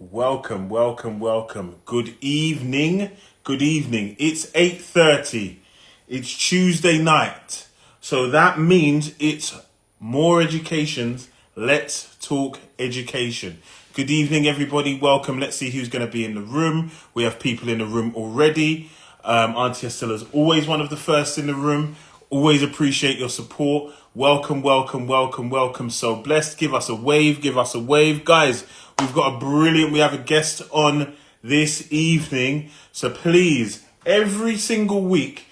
Welcome, welcome, welcome. Good evening. Good evening. It's 8:30. It's Tuesday night. So that means it's more educations. Let's talk education. Good evening, everybody. Welcome. Let's see who's going to be in the room. We have people in the room already. Auntie Estella's always one of the first in the room. Always appreciate your support. Welcome, welcome, welcome, welcome. So blessed. Give us a wave. Give us a wave. Guys, we have a guest on this evening. So please, every single week,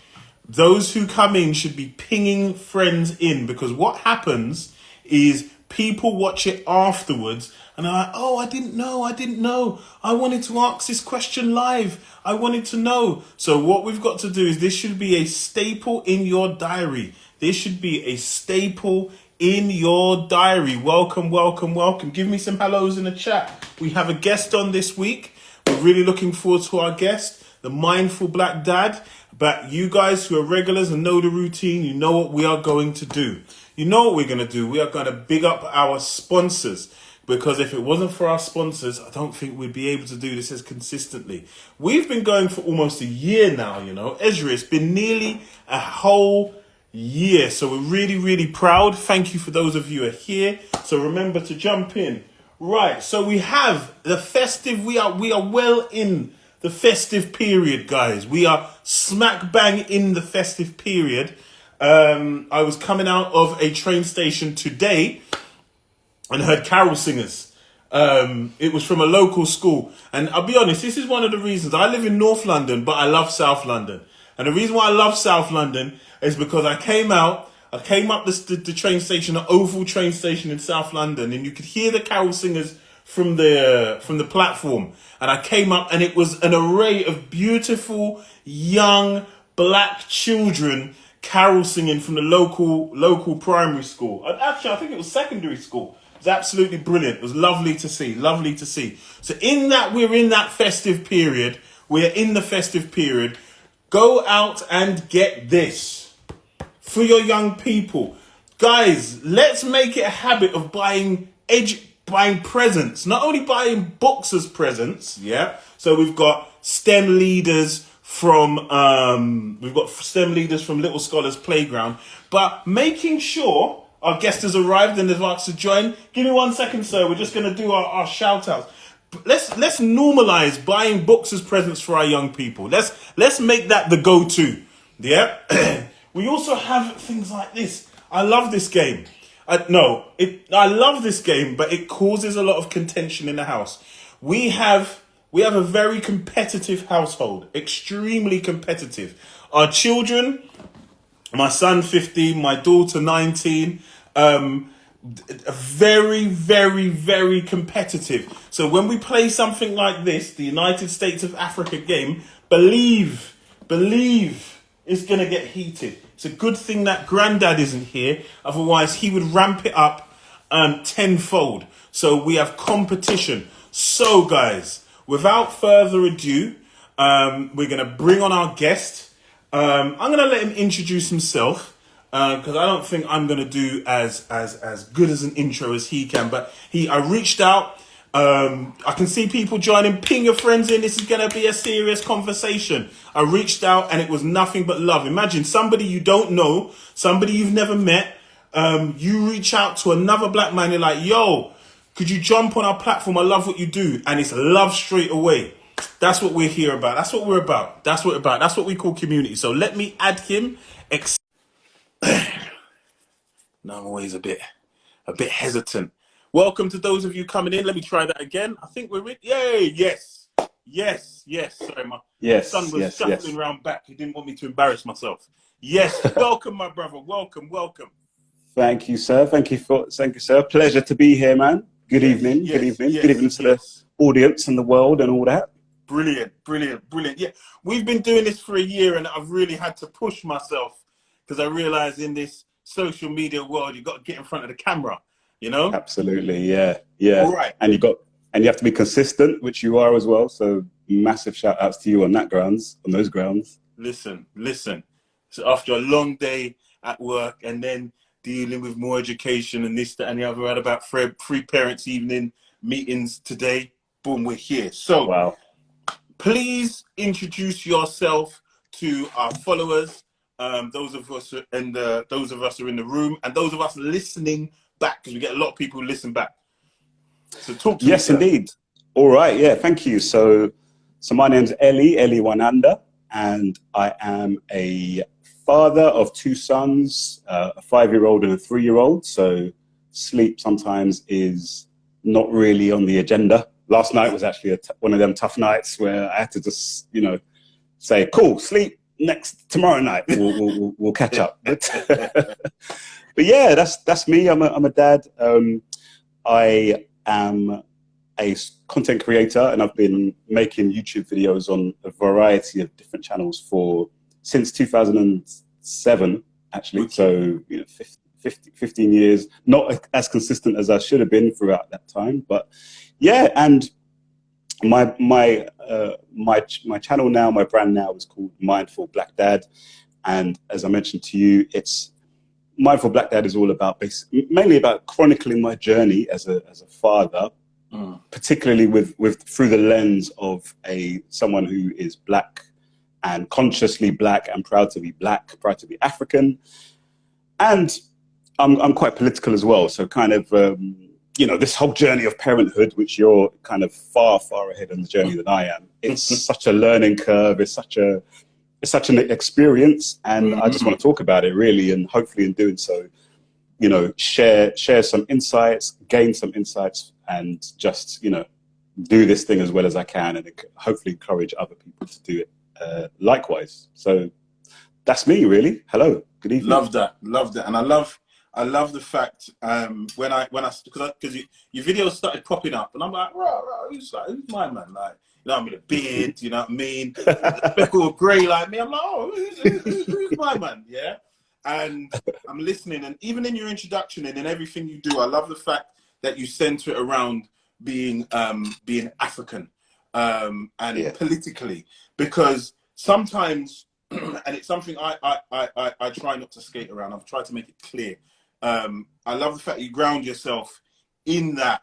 those who come in should be pinging friends in, because what happens is people watch it afterwards and they're like, oh, I didn't know. I wanted to ask this question live. I wanted to know. So what we've got to do is this should be a staple in your diary. This should be a staple in your diary. Welcome, welcome, welcome. Give me some hellos in the chat. We have a guest on this week. We're really looking forward to our guest, the Mindful Black Dad. But you guys who are regulars and know the routine, you know what we are going to do. You know what we're going to do. We are going to big up our sponsors, because if it wasn't for our sponsors, I don't think we'd be able to do this as consistently. We've been going for almost a year now, you know. Ezra, it's been nearly a whole year. So we're really, really proud. Thank you for those of you who are here. So remember to jump in. Right, so we have the festive, we are well in the festive period, guys. We are smack bang in the festive period. I was coming out of a train station today and heard carol singers. It was from a local school. And I'll be honest, this is one of the reasons. I live in North London, but I love South London. And the reason why I love South London is because I came up the train station, the Oval train station in South London, and you could hear the carol singers from the platform. And I came up and it was an array of beautiful young black children carol singing from the local primary school. Actually, I think it was secondary school. It was absolutely brilliant. It was lovely to see, lovely to see. So we're in that festive period. We're in the festive period. Go out and get this for your young people. Guys, let's make it a habit of buying presents. Not only buying books as presents, yeah? So we've got STEM leaders from Little Scholars Playground, but making sure our guest has arrived and has asked to join. Give me 1 second, sir. We're just going to do our shout outs. Let's normalize buying books as presents for our young people. Let's make that the go-to. Yeah. We also have things like this. I love this game. I love this game, but it causes a lot of contention in the house. We have a very competitive household, extremely competitive. Our children, my son 15, my daughter 19, very, very, very competitive. So when we play something like this, the United States of Africa game, believe it's going to get heated. It's a good thing that Granddad isn't here. Otherwise, he would ramp it up tenfold. So we have competition. So, guys, without further ado, we're going to bring on our guest. I'm going to let him introduce himself, because I don't think I'm going to do as good as an intro as he can. But I reached out. I can see people joining. Ping your friends in. This is going to be a serious conversation. I reached out and it was nothing but love. Imagine somebody you don't know, somebody you've never met. You reach out to another black man. You're like, yo, could you jump on our platform? I love what you do. And it's love straight away. That's what we're here about. That's what we're about. That's what we call community. So let me add him. Now I'm always a bit hesitant. Welcome to those of you coming in. Let me try that again. I think we're in. Yay! Yes. Sorry, my son was shuffling around back. He didn't want me to embarrass myself. Yes. Welcome, my brother. Welcome. Thank you, sir. Thank you, sir. Pleasure to be here, man. Good evening. Good evening to the audience and the world and all that. Brilliant. Yeah, we've been doing this for a year, and I've really had to push myself because I realized in this social media world, you've got to get in front of the camera. You know? Absolutely, yeah. All right. And you have to be consistent, which you are as well. So massive shout outs to you on those grounds. Listen. So after a long day at work and then dealing with more education and this, that, and the other, I had about three parents' evening meetings today. boom, we're here. So Wow. please introduce yourself to our followers, those of us and those of us who are in the room, and those of us listening back, because we get a lot of people who listen back. So talk to me, Yes, sir. indeed. All right. Yeah. Thank you. So my name's Eli Wananda, and I am a father of two sons, a 5-year-old and a 3-year-old. So sleep sometimes is not really on the agenda. Last night was actually one of them tough nights where I had to just, say, cool, sleep tomorrow night. We'll catch up. But, but yeah, that's me. I'm a dad. I am a content creator, and I've been making YouTube videos on a variety of different channels since 2007, actually. Okay. So 15 years, not as consistent as I should have been throughout that time, but yeah. And my channel now, my brand now is called Mindful Black Dad, and as I mentioned to you, it's Mindful Black Dad is all about mainly about chronicling my journey as a father, particularly with through the lens of someone who is Black and consciously Black and proud to be Black, proud to be African, and I'm quite political as well. So kind of this whole journey of parenthood, which you're kind of far ahead on the journey than I am. It's such a learning curve. It's such an experience, and I just want to talk about it really, and hopefully in doing so, share some insights, gain some insights, and just do this thing as well as I can, and hopefully encourage other people to do it likewise. So that's me really. Hello, good evening. Love that, and I love the fact because your videos started popping up, and I'm like, who's my man? Like, I mean, a beard, you know what I mean? Speckled grey like me. I'm like, oh, who's my man? Yeah. And I'm listening, and even in your introduction and in everything you do, I love the fact that you center it around being African and politically, because sometimes, and it's something I try not to skate around. I've tried to make it clear. I love the fact you ground yourself in that.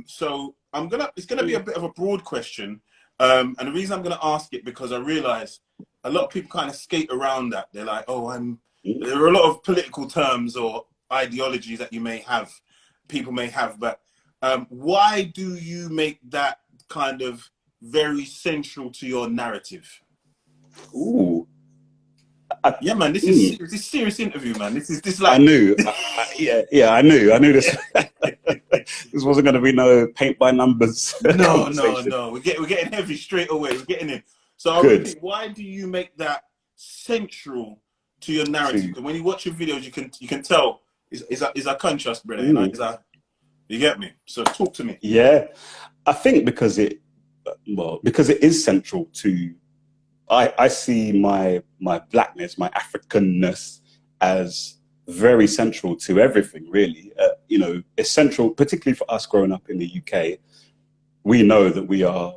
So it's gonna be a bit of a broad question, and the reason I'm gonna ask it because I realize a lot of people kind of skate around that. They're like, there are a lot of political terms or ideologies that people may have, but why do you make that kind of very central to your narrative? Ooh. Yeah, man, this is serious interview, man. This like I knew. I knew this. This wasn't going to be no paint by numbers. No. We're getting heavy straight away. We're getting in. So I'll repeat, why do you make that central to your narrative? Because when you watch your videos, you can tell is a contrast, brother. You get me? So talk to me. Yeah, I think because it is central to. I see my Blackness, my Africanness, as very central to everything, really. It's central, particularly for us growing up in the UK. We know that we are,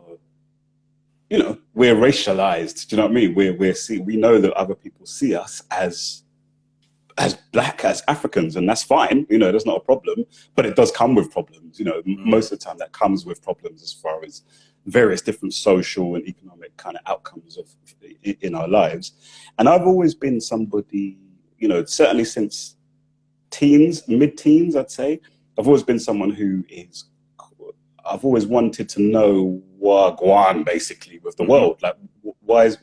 we're racialized. Do you know what I mean? We know that other people see us as Black, as Africans, and that's fine. That's not a problem. But it does come with problems. Most of the time that comes with problems as far as various different social and economic kind of outcomes in our lives. And I've always been somebody, certainly since mid-teens, I'd say, I've always been someone I've always wanted to know wagwan basically with the world. Like, why is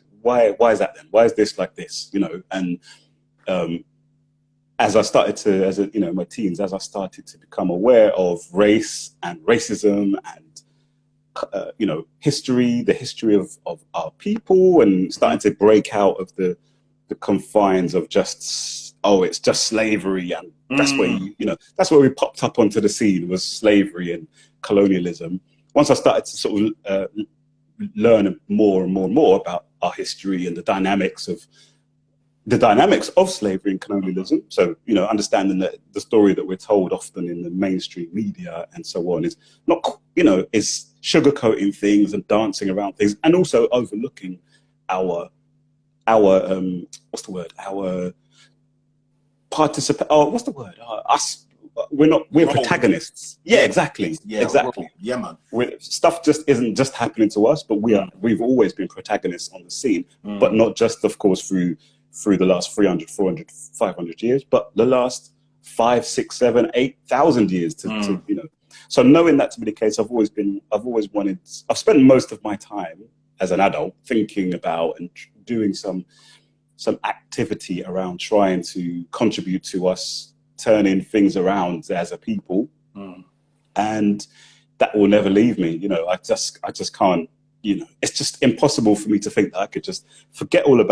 that then? Why is this like this? And as I started to, my teens, as I started to become aware of race and racism and history, the history of our people, and starting to break out of the confines of it's just slavery, and that's that's where we popped up onto the scene, was slavery and colonialism. Once I started to sort of learn more and more about our history and the dynamics of slavery and colonialism, so understanding that the story that we're told often in the mainstream media and so on is not, is sugarcoating things and dancing around things, and also overlooking our us we're Role. protagonists. Yeah, exactly. Yeah, Exactly. role. Yeah, man. Stuff just isn't just happening to us, but we've always been protagonists on the scene, but not just, of course, through the last 300, 400, 500 years, but the last 5, 6, 7, 8,000 years to So knowing that to be the case, I've spent most of my time as an adult thinking about and doing some activity around trying to contribute to us turning things around as a people. And that will never leave me. I just can't, it's just impossible for me to think that I could just forget all of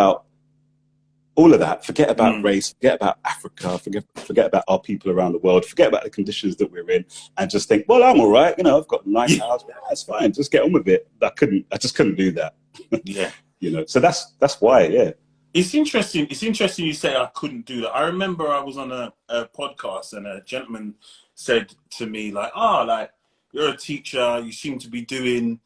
that, forget about race, forget about Africa, forget about our people around the world, forget about the conditions that we're in, and just think, well, I'm all right. I've got a nice house. Yeah, that's fine. Just get on with it. I just couldn't do that. Yeah. So that's why, yeah. It's interesting. It's interesting you say I couldn't do that. I remember I was on a podcast and a gentleman said to me, like, you're a teacher. You seem to be doing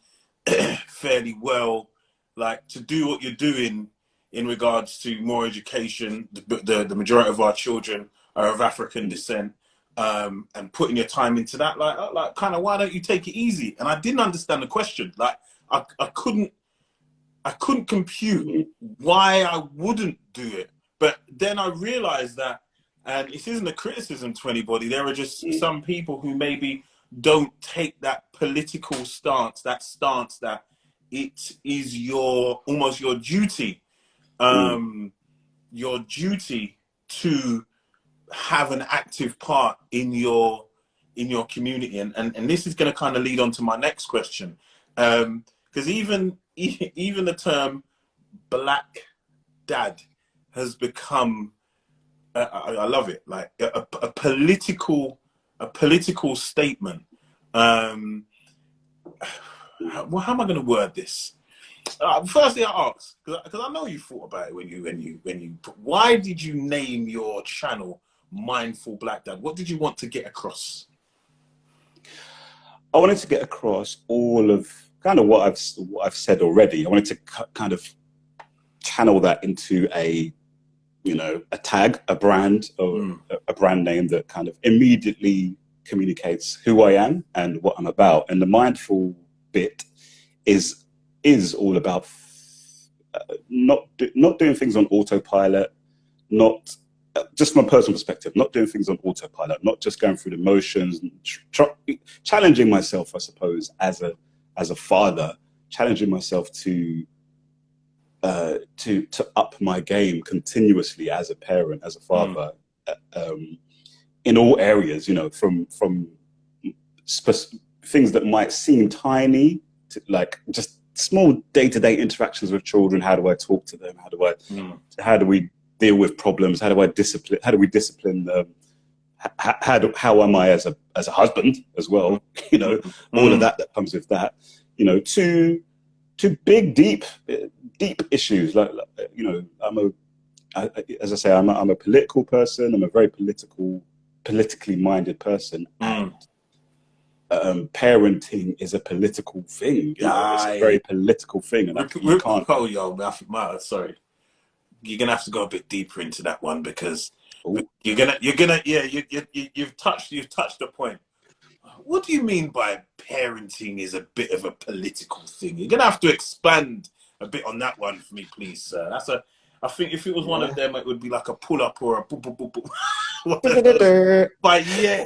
fairly well. Like, to do what you're doing in regards to more education, the majority of our children are of African descent, and putting your time into that, like kind of, why don't you take it easy? And I didn't understand the question. Like, I couldn't compute why I wouldn't do it. But then I realized that, and this isn't a criticism to anybody, there are just some people who maybe don't take that political stance, that it is almost your duty, to have an active part in your community. And this is going to kind of lead on to my next question. Because even the term Black Dad has become, I love it, like a political statement. How am I going to word this? Firstly, I ask, because I know you thought about it when you why did you name your channel Mindful Black Dad? What did you want to get across? I wanted to get across all of kind of what I've said already. I wanted to kind of channel that into a tag, a brand, or a brand name that kind of immediately communicates who I am and what I'm about. And the mindful bit is all about not doing things on autopilot, not just from a personal perspective, not doing things on autopilot, not just going through the motions, and challenging myself, I suppose, as a father, challenging myself to up my game continuously as a parent, as a father, in all areas, from things that might seem tiny to like just small day-to-day interactions with children. How do I talk to them? How do we deal with problems? How do we discipline them? How am I as a husband as well? All of that comes with that. To big, deep issues. Like as I say, I'm a political person. I'm a very politically minded person, and parenting is a political thing. It's a very political thing, and you can't. Oh, yo, sorry. You're gonna have to go a bit deeper into that one because you're gonna you've touched the point. What do you mean by parenting is a bit of a political thing? You're gonna have to expand a bit on that one for me, please, sir. I think if it was one of them, it would be like a pull up or a boop boop boop boop. But yeah.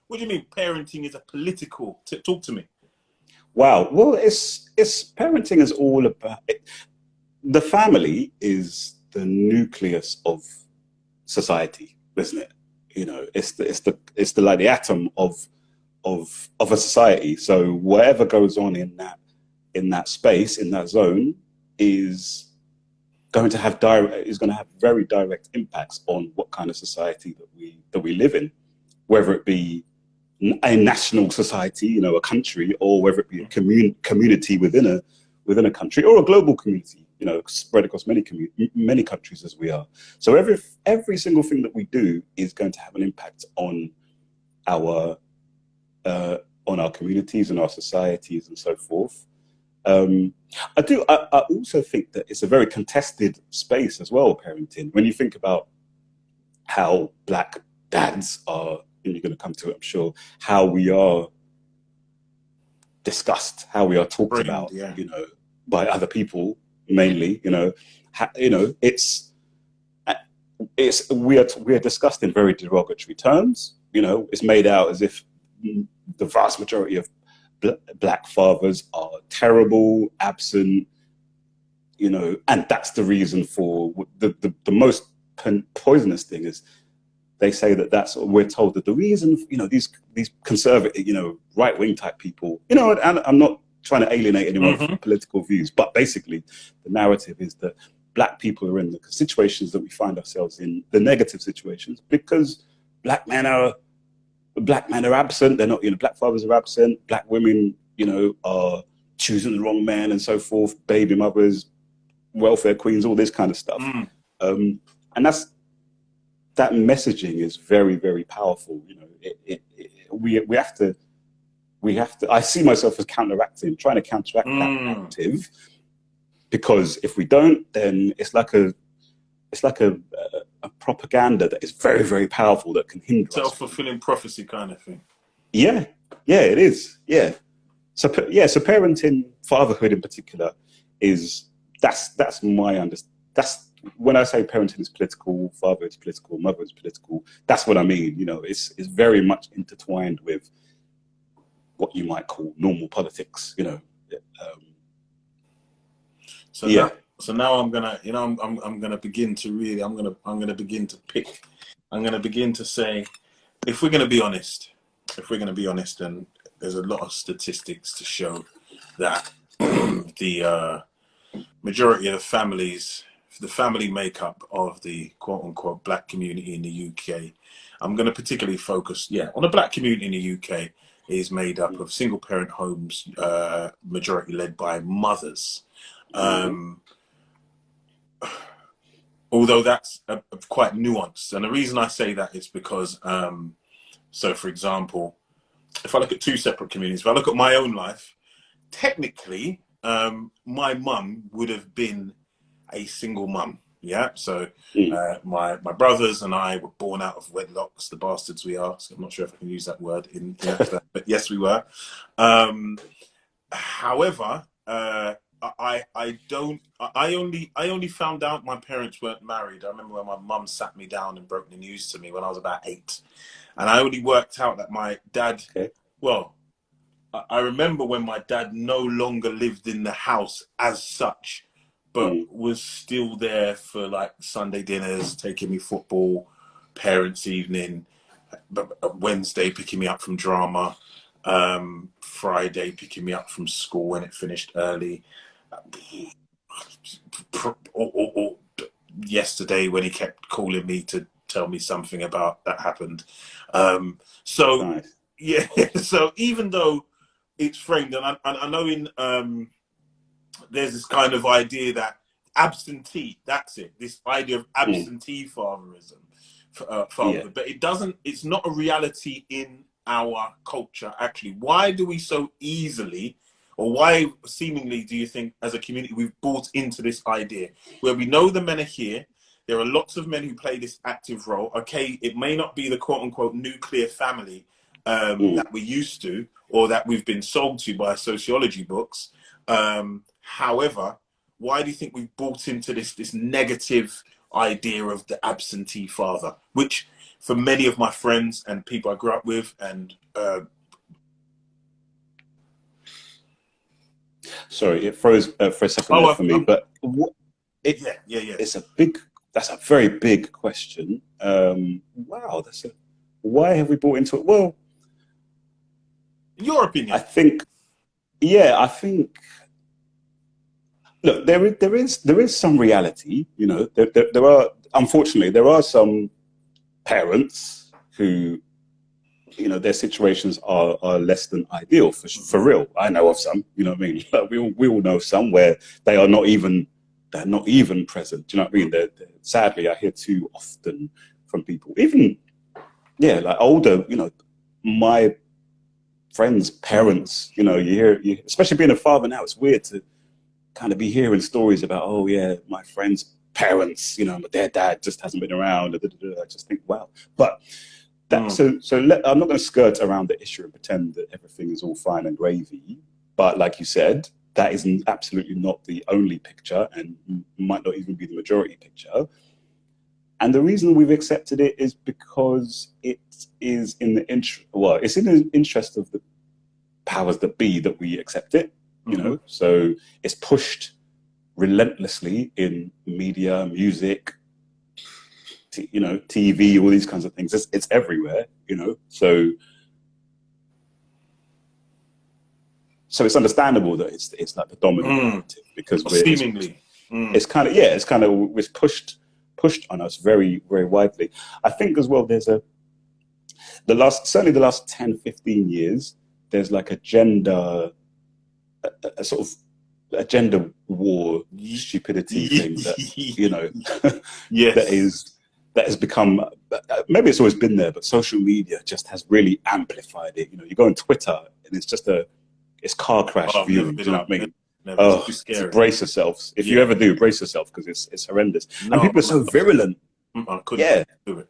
What do you mean parenting is a political? Talk to me. Wow. Well, it's parenting is all about it. The family is the nucleus of society, isn't it? It's the like the atom of a society. So whatever goes on in that space, in that zone, is going to have very direct impacts on what kind of society that we live in, whether it be a national society, a country, or whether it be a community within a country, or a global community, spread across many countries as we are. So every single thing that we do is going to have an impact on our communities and our societies and so forth. I also think that it's a very contested space as well, parenting. When you think about how Black dads are, and you're going to come to it, I'm sure, how we are discussed, how we are talked Framed, about, yeah. you know, by other people mainly, you know, it's we are discussed in very derogatory terms. You know, it's made out as if the vast majority of black fathers are terrible, absent, you know, and that's the reason for the most poisonous thing is they say that's what we're told that the reason, you know, these conservative, you know, right wing type people, you know, and I'm not trying to alienate anyone from political views, but basically the narrative is that black people are in the situations that we find ourselves in, the negative situations, because black men are absent. They're not, you know, black fathers are absent. Black women, you know, are choosing the wrong man and so forth. Baby mothers, welfare queens, all this kind of stuff. And that messaging is very, very powerful. You know, we have to. I see myself as trying to counteract that narrative, because if we don't, then it's like a propaganda that is very, very powerful that can hinder us. Self-fulfilling prophecy kind of thing. Yeah, it is. Yeah. So parenting, fatherhood in particular, that's my understanding. That's when I say parenting is political, fatherhood is political, mother is political. That's what I mean. You know, it's very much intertwined with what you might call normal politics. You know. So now I'm gonna, you know, I'm gonna begin to really, I'm gonna begin to pick. I'm gonna begin to say, if we're gonna be honest, and there's a lot of statistics to show that the majority of the families, the family makeup of the quote unquote black community in the UK, I'm gonna particularly focus, on the black community in the UK is made up of single parent homes, majority led by mothers. Although that's quite nuanced, and the reason I say that is because, so for example, if I look at two separate communities, if I look at my own life, technically, my mum would have been a single mum. Yeah, so my brothers and I were born out of wedlocks, the bastards we are. So I'm not sure if I can use that word in that, but yes, we were. However, I only found out my parents weren't married. I remember when my mum sat me down and broke the news to me when I was about 8, and I only worked out that my dad. Okay. Well, I remember when my dad no longer lived in the house as such, but was still there for like Sunday dinners, taking me football, parents' evening, Wednesday picking me up from drama, Friday picking me up from school when it finished early. Or yesterday when he kept calling me to tell me something about that happened. So nice. Yeah, so even though it's framed, and I know in there's this kind of idea that absentee, that's it, this idea of absentee fatherism, but it doesn't, it's not a reality in our culture actually. Why do we so easily, or why seemingly do you think as a community we've bought into this idea where we know the men are here, there are lots of men who play this active role. Okay, it may not be the quote unquote nuclear family that we're used to or that we've been sold to by sociology books. However, why do you think we've bought into this negative idea of the absentee father, which for many of my friends and people I grew up with and sorry, it froze for a second for me, but that's a very big question. Wow, why have we bought into it? Well, your opinion. I think, look, there is some reality, you know, there are, unfortunately, there are some parents who, you know, their situations are less than ideal for real. I know of some, you know what I mean? Like we all know some where they are not even present. Do you know what I mean? Sadly, I hear too often from people, even, like older, you know, my friends' parents, you know, you hear, especially being a father now, it's weird to kind of be hearing stories about, oh yeah, my friend's parents, you know, but their dad just hasn't been around. I just think, wow. But I'm not going to skirt around the issue and pretend that everything is all fine and gravy. But like you said, that is absolutely not the only picture, and might not even be the majority picture. And the reason we've accepted it is because it is in the it's in the interest of the powers that be that we accept it. You know, so it's pushed relentlessly in media, music, TV, all these kinds of things. It's everywhere, So it's understandable that it's like the dominant narrative, because seemingly it's pushed on us very, very widely. I think as well, there's certainly the last 10, 15 years, there's like a sort of a gender war stupidity thing that yes. that has become, maybe it's always been there, but social media just has really amplified it. You go on Twitter and it's car crash viewing. Do you know what I mean? Never. Scary. Brace yourselves. If you ever do, brace yourself, because it's horrendous. And people are so virulent. I couldn't do it.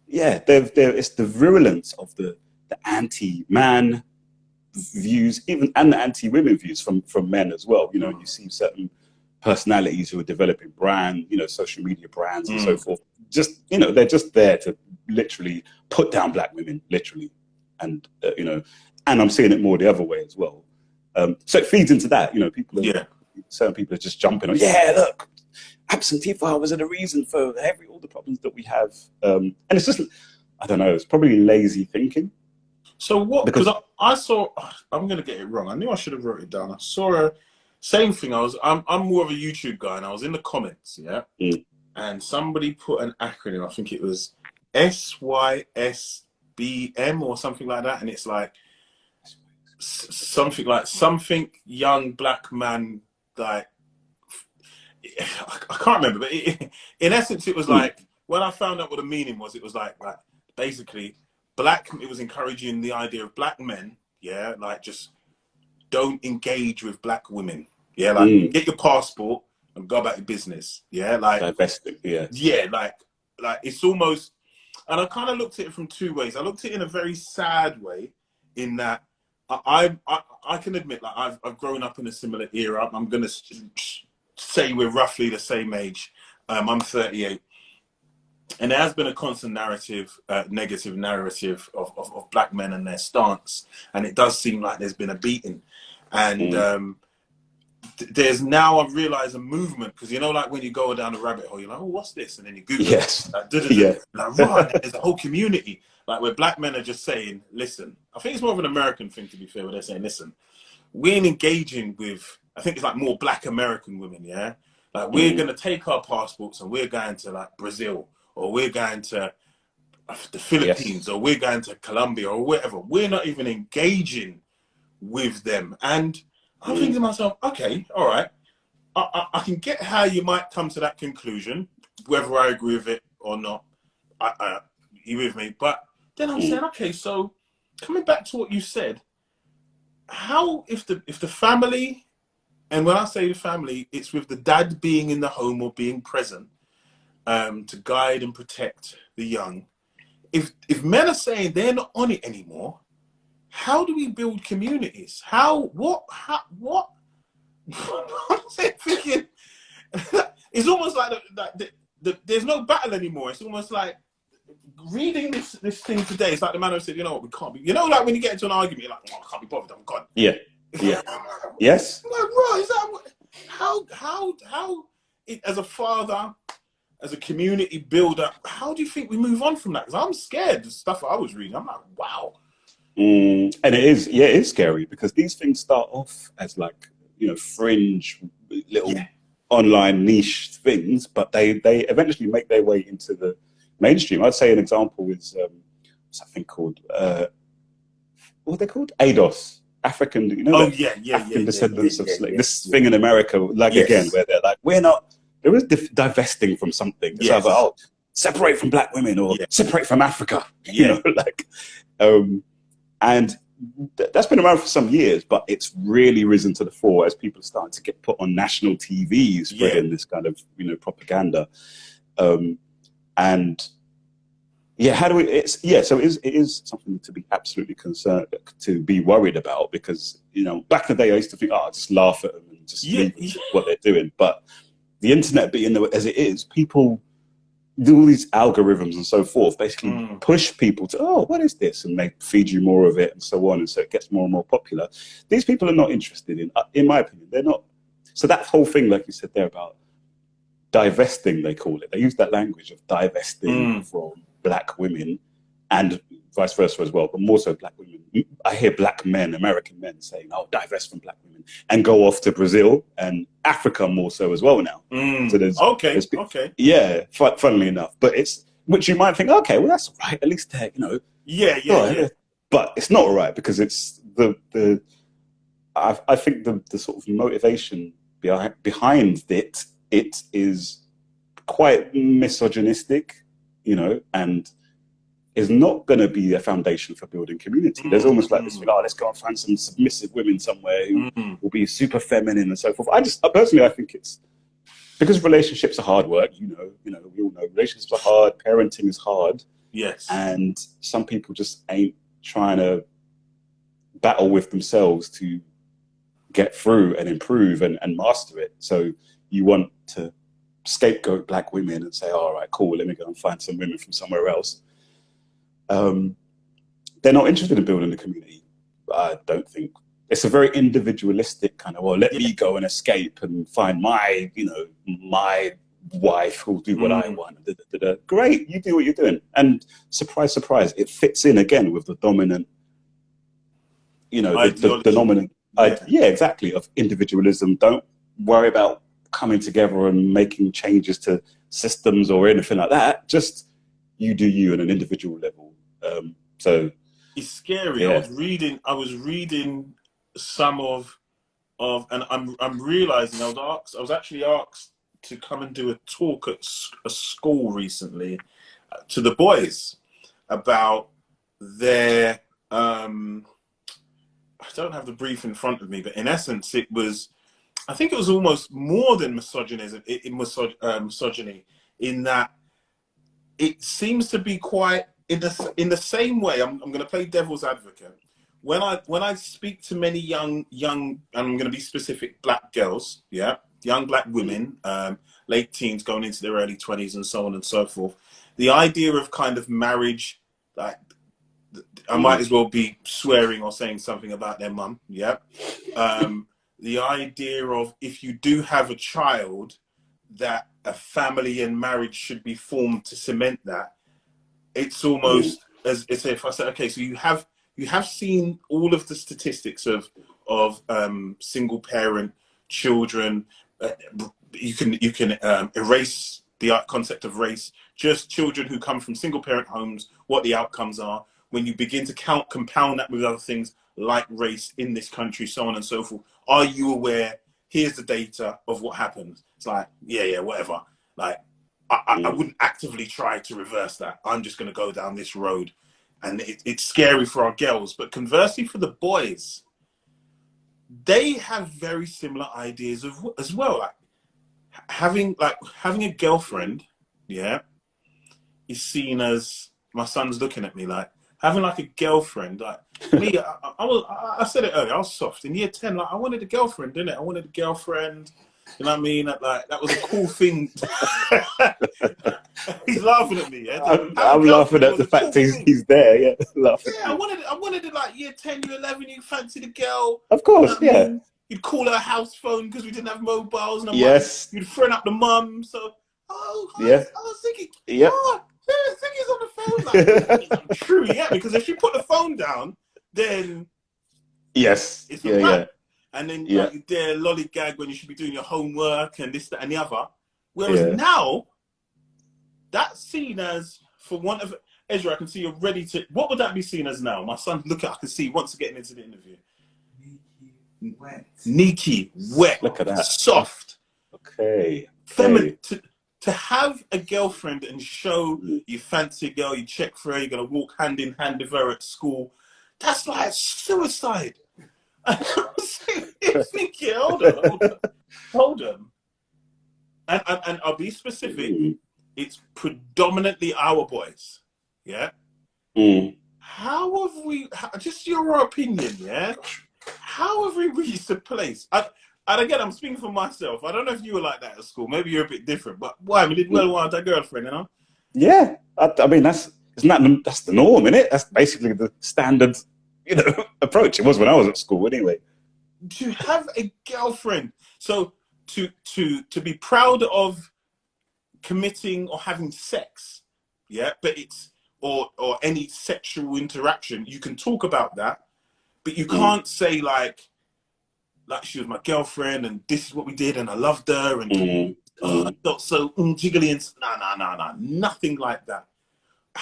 Yeah, it's the virulence of the anti-man views, even, and the anti-women views from men as well. You see certain personalities who are developing social media brands and so forth. Just they're just there to literally put down black women, literally, and and I'm seeing it more the other way as well. So it feeds into that. Certain people are just jumping on. Yeah, look, absentee fathers are the reason for all the problems that we have, and it's just, I don't know. It's probably lazy thinking. So what? Because I saw. I'm gonna get it wrong. I knew I should have wrote it down. I saw same thing. I'm more of a YouTube guy, and I was in the comments, and somebody put an acronym. I think it was SYSBM or something like that, and it's like something young black man, like I can't remember, but in essence, it was like, when I found out what the meaning was, it was like basically it was encouraging the idea of black men, like just don't engage with black women, get your passport and go about your business, like divesting, like it's almost, and I kind of looked at it from two ways. I looked at it in a very sad way, in that I can admit, like I've grown up in a similar era. I'm gonna say we're roughly the same age. I'm 38. And there has been a constant negative narrative of black men and their stance. And it does seem like there's been a beating. And there's now, I've realized, a movement, because like when you go down a rabbit hole, you're like, oh, what's this? And then you Google it. Like, right, there's a whole community, like, where black men are just saying, listen, I think it's more of an American thing, to be fair, where they're saying, listen, we ain't engaging with, I think it's like more black American women, like we're going to take our passports and we're going to like Brazil, or we're going to the Philippines, or we're going to Colombia, or wherever. We're not even engaging with them. And I'm thinking to myself, okay, all right, I can get how you might come to that conclusion, whether I agree with it or not. You with me? But then I'm saying, okay, so coming back to what you said, how if the family, and when I say the family, it's with the dad being in the home or being present, to guide and protect the young. If men are saying they're not on it anymore, how do we build communities? What? I'm thinking, it's almost like there's no battle anymore. It's almost like reading this thing today. It's like the man who said, you know what, we can't be. Like when you get into an argument, you're like, oh, I can't be bothered. I'm gone. Yeah. Yes. I'm like, right, is that how as a father, as a community builder, how do you think we move on from that? Because I'm scared. The stuff I was reading, I'm like, wow. And it is scary, because these things start off as like, fringe little online niche things, but they eventually make their way into the mainstream. I'd say an example is something called what are they called? ADOS, African. African descendants of slaves. This thing in America, again, where they're like, we're not. There is divesting from something. It's either separate from black women or separate from Africa. And that's been around for some years, but it's really risen to the fore as people are starting to get put on national TV, spreading this kind of propaganda. And yeah, how do we? It's yeah. So it is something to be absolutely concerned, to be worried about, because back in the day I used to think, oh, just laugh at them and just Yeah, leave them to what they're doing. But the internet being as it is, people do all these algorithms and so forth, basically push people to, oh, what is this? And they feed you more of it and so on. And so it gets more and more popular. These people are not interested in my opinion, they're not. So that whole thing, like you said there about divesting, they call it. They use that language of divesting from black women and vice versa as well, but more so black women. I hear black men, American men saying, oh, divest from black women and go off to Brazil and Africa more so as well now. So okay. Yeah, funnily enough. But it's, which you might think, okay, well, that's all right. At least they're, Yeah. But it's not all right, because it's I think the sort of motivation behind it is quite misogynistic, and is not going to be a foundation for building community. There's almost like this thing, oh, let's go and find some submissive women somewhere who will be super feminine and so forth. Personally, I think it's because relationships are hard work. We all know relationships are hard. Parenting is hard. Yes. And some people just ain't trying to battle with themselves to get through and improve and master it. So you want to scapegoat black women and say, all right, cool, let me go and find some women from somewhere else. They're not interested in building a community. I don't think. It's a very individualistic kind of, well, let me go and escape and find my wife who'll do what I want. Great, you do what you're doing. And surprise, surprise, it fits in again with the dominant, the dominant, exactly, of individualism. Don't worry about coming together and making changes to systems or anything like that. Just you do you on an individual level. So it's scary. Yeah. I was reading some of, and I'm realizing I was actually asked to come and do a talk at a school recently to the boys about their. I don't have the brief in front of me, but in essence, I think it was almost more than misogynism. Misogyny, in that it seems to be quite in the same way. I'm going to play devil's advocate. When I speak to many young, and I'm going to be specific, black girls, young black women, late teens going into their early 20s and so on and so forth, the idea of kind of marriage, like I might as well be swearing or saying something about their mum, the idea of, if you do have a child, that a family and marriage should be formed to cement that. It's almost as if I said, okay, so you have seen all of the statistics of single parent children. You can erase the concept of race. Just children who come from single parent homes, what the outcomes are. When you begin to compound that with other things like race in this country, so on and so forth. Are you aware? Here's the data of what happens. It's like, yeah, whatever. Like, I wouldn't actively try to reverse that. I'm just going to go down this road. And it's scary for our girls. But conversely, for the boys, they have very similar ideas as well. Like having a girlfriend, is seen as, my son's looking at me like, having like a girlfriend, like me, I said it earlier, I was soft. In year 10, like I wanted a girlfriend, didn't it? I wanted a girlfriend. You know what I mean? That was a cool thing. He's laughing at me. Yeah? I'm laughing at the fact he's there. Yeah, laughing. Yeah, I wanted it like year 10, year 11. You fancy the girl? Of course, you know I mean? You'd call her house phone because we didn't have mobiles. And you'd friend up the mum. So, I was thinking, Ziggy's on the phone. Like, true, because if you put the phone down, then it's a wrap. And then like, you dare lollygag when you should be doing your homework and this, that, and the other. Whereas now, that's seen as, for one of Ezra, I can see you're ready to. What would that be seen as now? My son, I can see he wants to get into the interview. Sneaky, wet. Look at that. Soft. Okay. Feminine. To have a girlfriend and show you fancy a girl, you check for her, you're going to walk hand in hand with her at school, that's like suicide. Thinking, hold on. And I'll be specific, it's predominantly our boys. yeah. Mm. How have we? Just your opinion, yeah. How have we reached a place? And again, I'm speaking for myself. I don't know if you were like that at school. Maybe you're a bit different. But why? We did well with our girlfriend, you know. Yeah, I mean that's the norm, isn't it? That's basically the standard, approach. It was when I was at school, anyway. To have a girlfriend, so to be proud of committing or having sex, yeah. But it's or any sexual interaction. You can talk about that, but you Mm, can't say like she was my girlfriend and this is what we did and I loved her and mm, I mm. felt so jiggly and nah, nothing like that.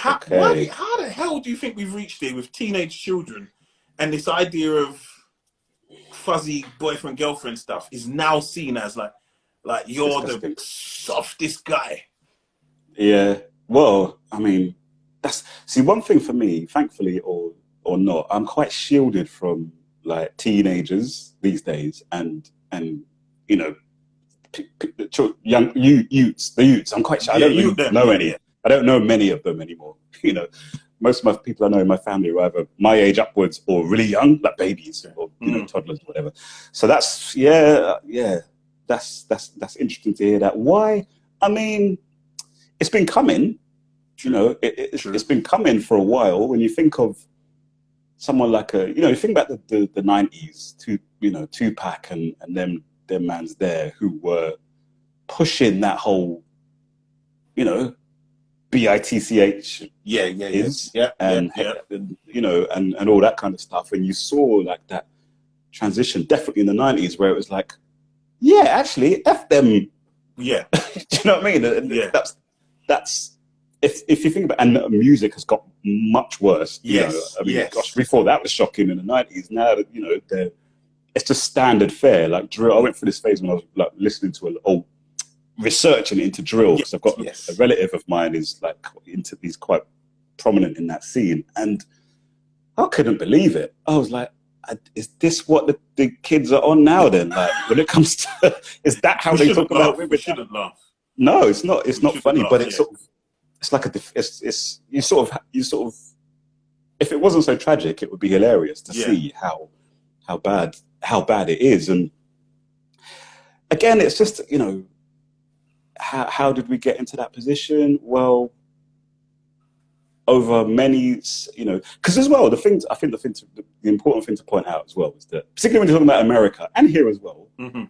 Okay. How the hell do you think we've reached here with teenage children and this idea of fuzzy boyfriend girlfriend stuff is now seen as like It's you're the disgusting. softest guy. Yeah. Well, I mean, that's see one thing for me, thankfully or not, I'm quite shielded from like teenagers these days and you know young youths, the youths. I'm quite sure I Yeah, don't you really them. know Yeah, any. yeah. I don't know many of them anymore. Most of my people I know in my family are either my age upwards or really young, like babies or Mm. toddlers, or whatever. So that's yeah. That's interesting to hear that. Why? I mean, it's been coming. True. It's True. been coming for a while. When you think of someone like you think about the 90s, Tupac and them mans there who were pushing that whole, BITCH Yeah. is Yeah, yeah, and yeah. and all that kind of stuff. And you saw like that transition definitely in the 90s where it was like, yeah, actually, F them. Yeah. Do you know what I mean? And Yeah. that's if you think about and music has got much worse. Yes. I mean, gosh, Yes. before that was shocking in the 90s. Now that it's just standard fare. Like drill, I went through this phase when I was like listening to researching into drill Yes. because I've got a Yes. relative of mine is like he's quite prominent in that scene, and I couldn't believe it. I was like, is this what the kids are on now? Then, like, when it comes to, is that how We they talk shouldn't about laugh. We women now? shouldn't laugh. No, it's not. It's We not shouldn't funny, laugh. but Yeah. it's like it's you sort of. If it wasn't so tragic, it would be hilarious to Yeah. see how bad it is. And again, it's just how did we get into that position? Well, over many, because as well, the important thing to point out as well is that, particularly when you're talking about America and here as well, Mm-hmm.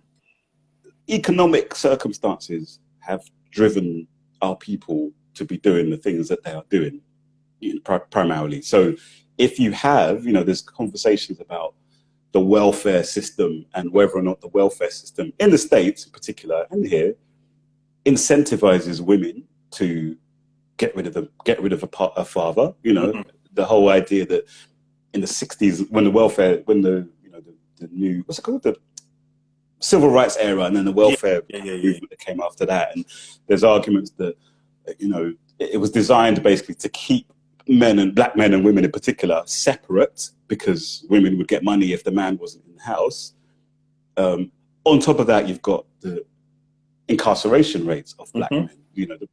economic circumstances have driven our people to be doing the things that they are doing, primarily. So if you have, there's conversations about the welfare system and whether or not the welfare system in the States in particular and here incentivizes women to get rid of a father. Mm-hmm. The whole idea that in the 60s when the new, what's it called, the civil rights era, and then the welfare Yeah. movement that came after that, and there's arguments that it was designed basically to keep black men and women in particular separate because women would get money if the man wasn't in the house. On top of that, you've got the incarceration rates of black Mm-hmm. men.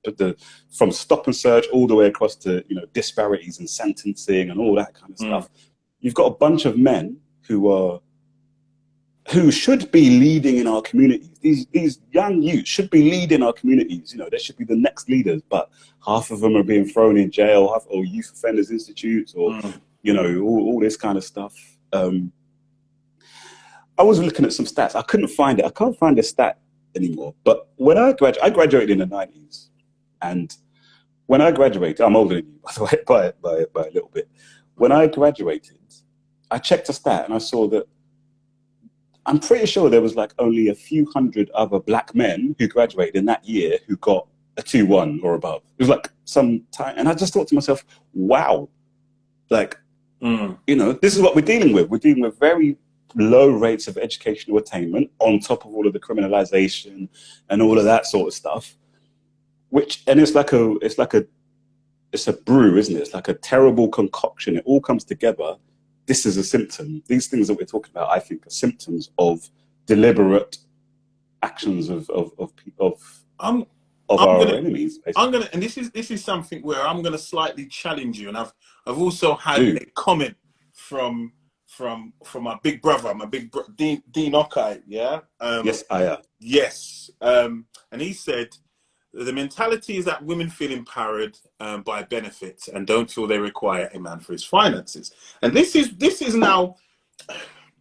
The from stop and search all the way across to disparities in sentencing and all that kind of stuff. You've got a bunch of men who should be leading in our communities. These young youths should be leading our communities. They should be the next leaders, but half of them are being thrown in jail, or youth offenders institutes, or all this kind of stuff. I was looking at some stats. I couldn't find it. I can't find a stat anymore. But when I graduated in the 90s, and when I graduated, I'm older than you, by the way, by a little bit. When I graduated, I checked a stat and I saw that I'm pretty sure there was like only a few hundred other black men who graduated in that year who got a 2-1 or above. It was like some time, and I just thought to myself, wow, like, this is what we're dealing with. We're dealing with very low rates of educational attainment on top of all of the criminalization and all of that sort of stuff. It's a brew, isn't it? It's like a terrible concoction. It all comes together. This is a symptom. These things that we're talking about, I think, are symptoms of deliberate actions of people. of I'm our gonna, enemies, basically. and this is something where I'm gonna slightly challenge you, and I've also had Do. a comment from my big brother, Dean Okai, yeah, Yes, I yes, and he said the mentality is that women feel empowered by benefits and don't feel they require a man for his finances, and this is now.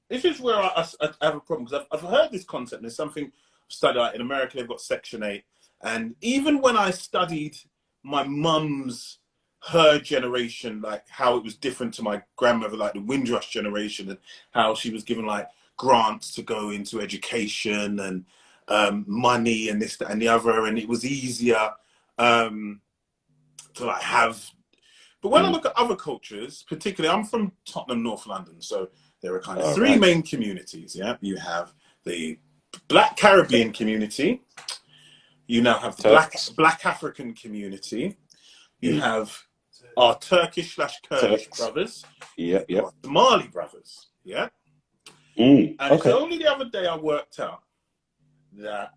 This is where I have a problem because I've heard this concept. There's something studied like in America. They've got Section 8, and even when I studied my mum's her generation, like how it was different to my grandmother, like the Windrush generation, and how she was given like grants to go into education and money and this, that, and the other, and it was easier to like have. But when I look at other cultures, particularly, I'm from Tottenham, North London, so there are kind of All three right. main communities. Yeah, you have the Black Caribbean community. You now have the Black African community. You have our Turkish / Kurdish brothers. Yeah, yeah. Somali brothers. Yeah. And it's only the other day I worked out that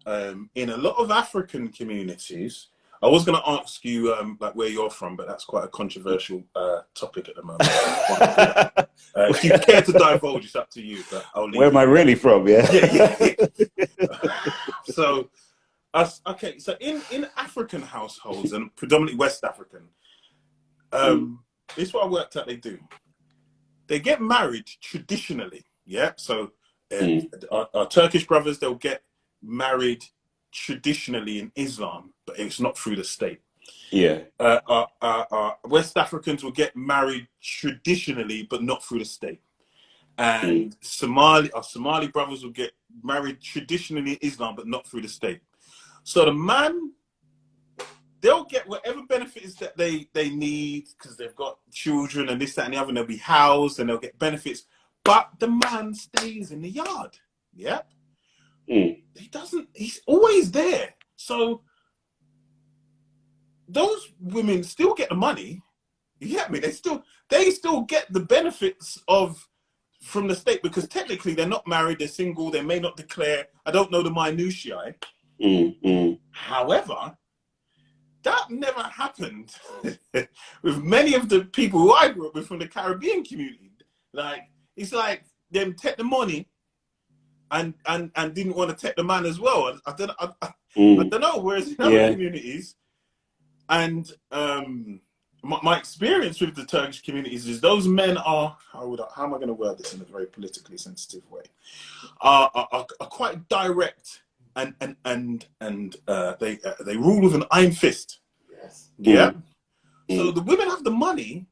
in a lot of African communities, I was going to ask you like where you're from, but that's quite a controversial topic at the moment. If you care to divulge, it's up to you. But I'll leave where am I really from? Yeah. So, okay. So in African households and predominantly West African, this is what I worked out. They do. They get married traditionally. Yeah. So our Turkish brothers, they'll get married traditionally in Islam, but it's not through the state. Yeah. West Africans will get married traditionally, but not through the state. And our Somali brothers will get married traditionally in Islam, but not through the state. So the man, they'll get whatever benefits that they need because they've got children and this, that, and the other, and they'll be housed and they'll get benefits. But the man stays in the yard. Yeah. He doesn't, he's always there. So those women still get the money. You get me? They still get the benefits from the state because technically they're not married, they're single, they may not declare. I don't know the minutiae. However, that never happened with many of the people who I grew up with from the Caribbean community. Like, it's like them take the money and didn't want to take the man as well. I don't know. Whereas in other communities, and my experience with the Turkish communities is those men are, how am I going to word this in a very politically sensitive way, are quite direct and they rule with an iron fist. Yes. Yeah. So the women have the money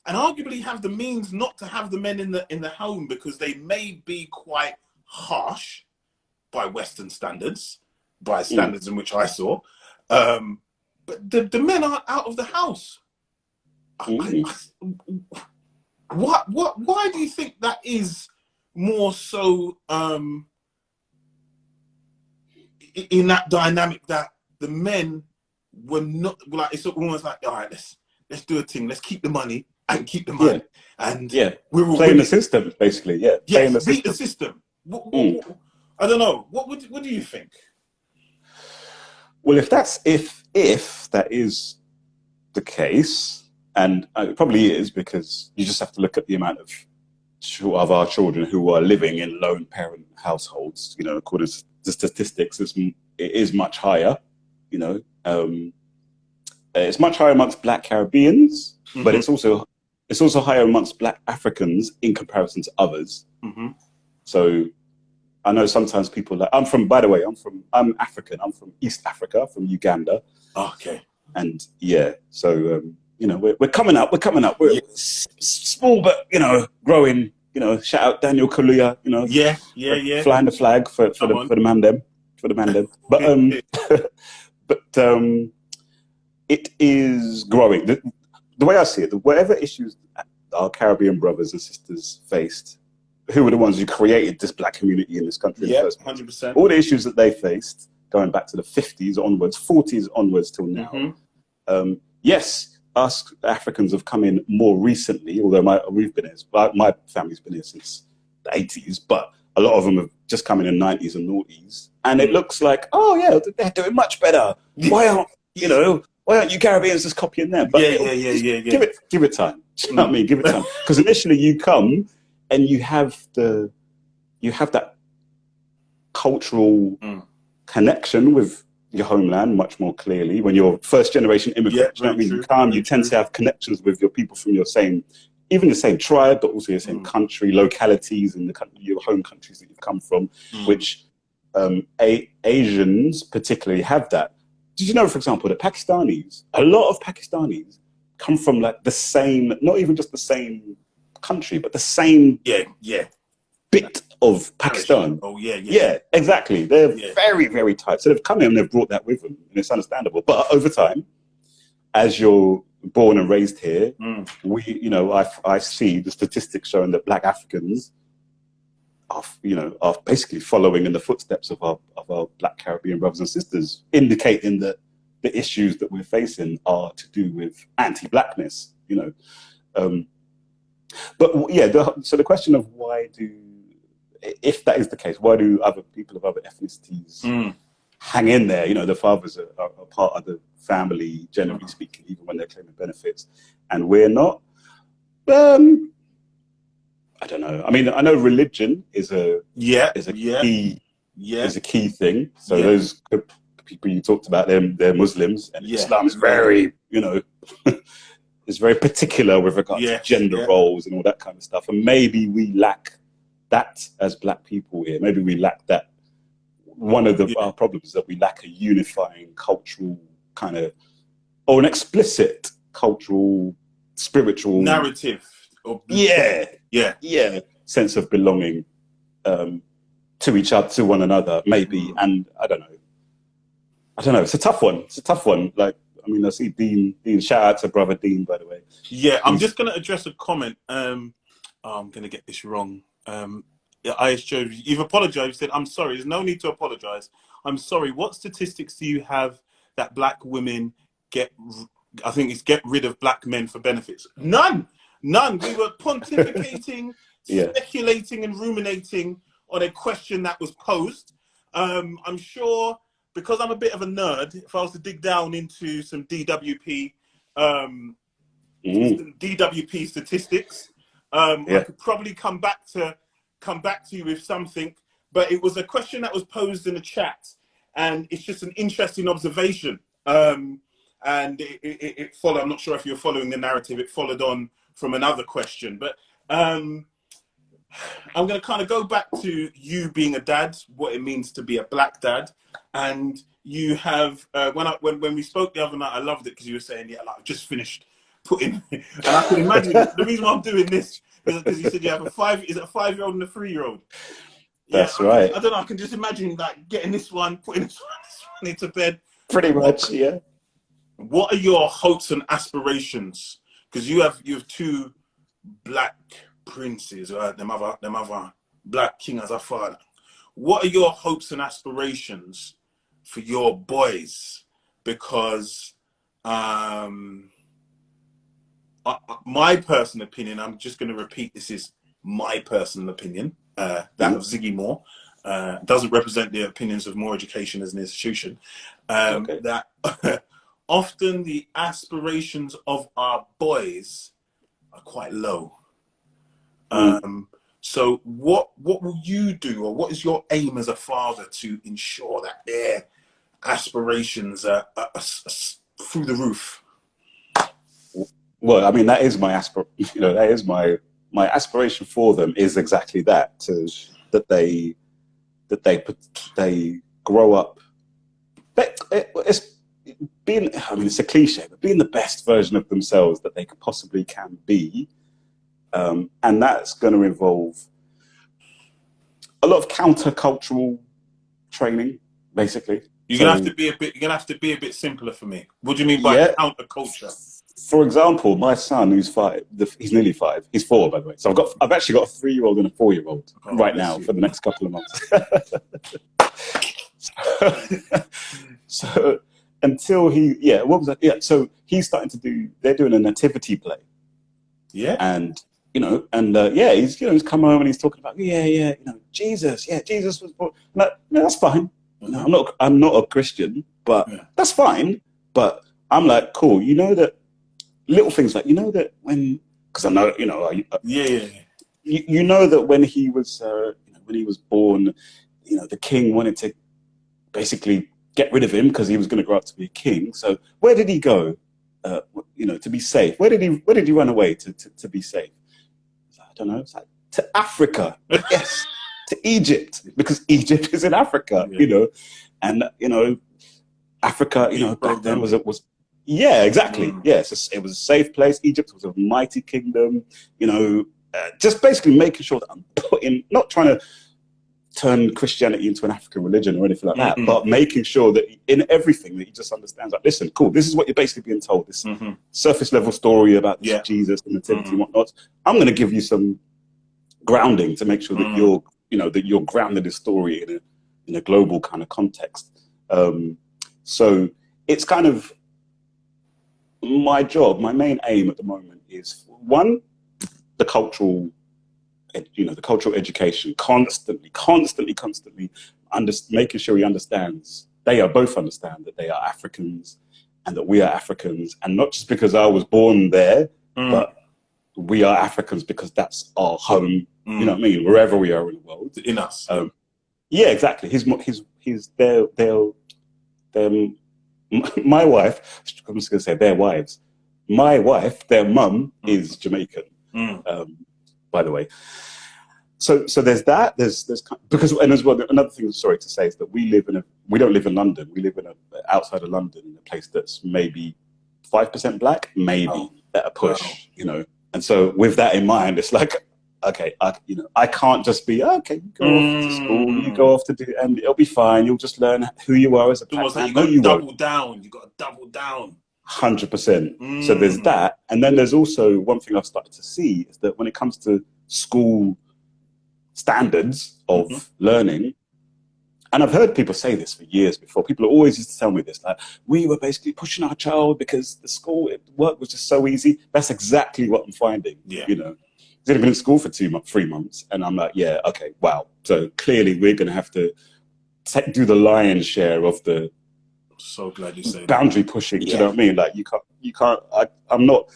and arguably have the means not to have the men in the home because they may be quite harsh by Western standards, by standards in which I saw, but the men are out of the house. Why do you think that is more so in that dynamic that the men were not like, it's almost like, all right, let's do a thing, let's keep the money and keep the money and we're all playing the system basically. Playing the system. I don't know. What do you think? Well, if that is the case, and it probably is, because you just have to look at the amount of our children who are living in lone parent households. You know, according to the statistics, it is much higher. You know, it's much higher amongst Black Caribbeans, but it's also higher amongst Black Africans in comparison to others. So I know sometimes people like, I'm African. I'm from East Africa, from Uganda. Okay. And so you know, we're coming up. We're small, but you know, growing. You know, shout out Daniel Kaluuya. You know, flying the flag for the man them. But it is growing. The way I see it, whatever issues our Caribbean brothers and sisters faced, who were the ones who created this Black community in this country? Yeah, 100%. All the issues that they faced, going back to the 50s onwards, 40s onwards till now. Yes, us Africans have come in more recently, although my family's been here since the 80s, but a lot of them have just come in the 90s and noughties, and it looks like, oh yeah, they're doing much better. Why aren't you Caribbeans just copying them? But Yeah. give it time. Do you know what I mean? Give it time, because initially you come and you have that cultural connection with your homeland much more clearly when you're first generation immigrant. You know what I mean? You come, you tend to have connections with your people from your same tribe, but also your same country, localities, and your home countries that you've come from, which Asians particularly have that. Did you know, for example, that a lot of Pakistanis come from like the same, not even just the same country, but the same bit of Pakistan. Yeah, exactly. They're very, very tight. So they've come in and they've brought that with them, and it's understandable. But over time, as you're born and raised here, I see the statistics showing that Black Africans are basically following in the footsteps of our Black Caribbean brothers and sisters, indicating that the issues that we're facing are to do with anti-Blackness. So the question of if that is the case, why do other people of other ethnicities hang in there? The fathers are part of the family, generally speaking, even when they're claiming benefits, and we're not. I don't know. I mean, I know religion is a key thing. So those people you talked about, they're Muslims, and Islam is very, is very particular with regard to gender roles and all that kind of stuff. And maybe we lack that as Black people here. Maybe we lack that. One of our problems is that we lack a unifying cultural kind of, or an explicit cultural, spiritual narrative. Sense of belonging to each other, to one another, maybe. And I don't know. It's a tough one. Like, I mean, I see Dean. Shout out to brother Dean, by the way. Yeah, I'm just going to address a comment. I'm going to get this wrong. ISJ, you've apologized. You said, I'm sorry. There's no need to apologize. I'm sorry. What statistics do you have that Black women get rid of Black men for benefits? None. We were pontificating, speculating and ruminating on a question that was posed. I'm sure, because I'm a bit of a nerd, if I was to dig down into some DWP statistics, I could probably come back to you with something. But it was a question that was posed in the chat, and it's just an interesting observation. And it followed. I'm not sure if you're following the narrative. It followed on from another question, but I'm going to kind of go back to you being a dad, what it means to be a Black dad. And you have when we spoke the other night, I loved it because you were saying, I've just finished putting, and I can imagine the reason why I'm doing this is because you said you have a 5-year-old and a 3-year-old. That's right. I don't know. I can just imagine like getting this one, putting this one into bed. Pretty much, yeah. What are your hopes and aspirations? Because you have 2 Black princes, right? Them other Black king as a father. What are your hopes and aspirations for your boys? Because my personal opinion, I'm just going to repeat, this is my personal opinion, that of Ziggy Moore, doesn't represent the opinions of More Education as an institution, that often the aspirations of our boys are quite low. So what will you do, or what is your aim as a father to ensure that their aspirations are through the roof? Well, I mean, that is my my aspiration for them is exactly that, that they grow up. It's a cliche, but being the best version of themselves that they possibly can be. And that's going to involve a lot of countercultural training, basically. You're gonna have to be a bit simpler for me. What do you mean by counterculture? For example, my son, who's 5, he's nearly 5. He's 4, by the way. So I've actually got a 3-year-old and a 4-year-old right now for the next couple of months. So until so he's starting to they're doing a nativity play. Yeah. And you know, and yeah, he's come home and he's talking about, you know, Jesus was born. I'm like, no, that's fine. No, I'm not a Christian, but that's fine. But I'm like, cool. You know that little things like, you know that because I know, you know, you know that when he was born, you know, the king wanted to basically get rid of him because he was going to grow up to be a king. So where did he go? You know, to be safe. Where did he run away to be safe? I don't know. It's like to Africa. Yes, to Egypt, because Egypt is in Africa. You know, and you know, Africa. You know, back then was yeah, exactly. Yes, it was a safe place. Egypt was a mighty kingdom. You know, just basically making sure that I'm not trying to turn Christianity into an African religion or anything like that, but making sure that in everything that he just understands, like, listen, cool, this is what you're basically being told, this surface level story about this Jesus and nativity and whatnot. I'm going to give you some grounding to make sure that you're, you know, that you're grounded this story in a global kind of context. So it's kind of my job, my main aim at the moment is, one, the cultural education, constantly making sure he understands, they both understand that they are Africans and that we are Africans, and not just because I was born there, but we are Africans because that's our home. You know what I mean? Wherever we are in the world, in us. Yeah, exactly. My wife, I'm just going to say their wives. My wife, their mum is Jamaican. By the way, so there's that. There's because, and as well, another thing, sorry to say, is that we don't live in London. We live outside of London, in a place that's maybe 5% black, maybe at a push, you know. And so with that in mind, it's like, okay, I can't just be, okay, you go off to school, you go off to do, and it'll be fine. You'll just learn who you are as a black man. You got to double down. You got to double down. 100%. So there's that. And then there's also one thing I've started to see is that when it comes to school standards of learning, and I've heard people say this for years before, people always used to tell me this, like, we were basically pushing our child because the school work was just so easy. That's exactly what I'm finding. You know, he's only been in school for 3 months, and I'm like, yeah, okay, wow. So clearly we're going to have to do the lion's share of the so glad you say boundary pushing. Do you know what I mean? Like, you can't. I'm not.